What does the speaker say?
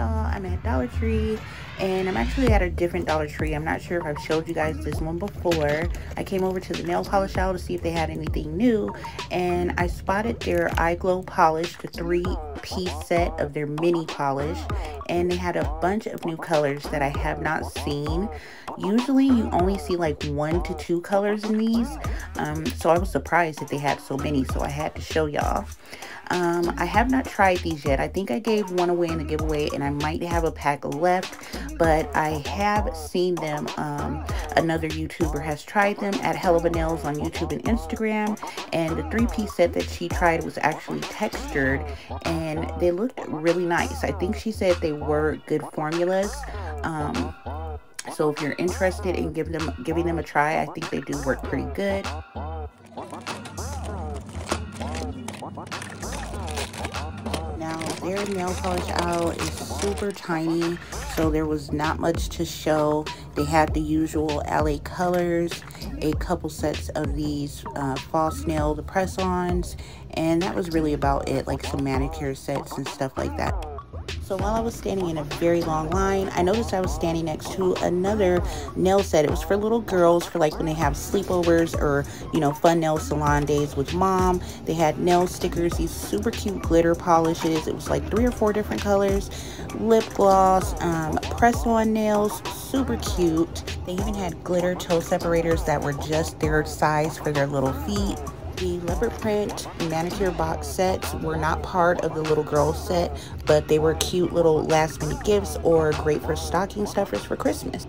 y'all, I'm at Dollar Tree, and I'm actually at a different Dollar Tree. I'm not sure if I've showed you guys this one before. I came over to the nail polish aisle to see if they had anything new, and I spotted their iGlow polish, the 3-piece set of their mini polish, and they had a bunch of new colors that I have not seen. Usually you only see like 1 to 2 colors in these, so I was surprised that they had so many, so I had to show y'all. I have not tried these yet. I think I gave one away in the giveaway, and I might have a pack left, but I have seen them. Another YouTuber has tried them at App LuvNailsNicole on YouTube and Instagram, and the 3-piece set that she tried was actually textured, and they looked really nice. I think she said they were good formulas. So if you're interested in giving them a try, I think they do work pretty good. Now, their nail polish aisle is super tiny, so there was not much to show. They had the usual LA colors, a couple sets of these false nail, the press-ons, and that was really about it, like some manicure sets and stuff like that. So while I was standing in a very long line, I noticed I was standing next to another nail set. It was for little girls, for like when they have sleepovers or, you know, fun nail salon days with mom. They had nail stickers, these super cute glitter polishes. It was like 3 or 4 different colors. Lip gloss, press-on nails, super cute. They even had glitter toe separators that were just their size for their little feet. The leopard print manicure box sets were not part of the little girl set, but they were cute little last minute gifts or great for stocking stuffers for Christmas.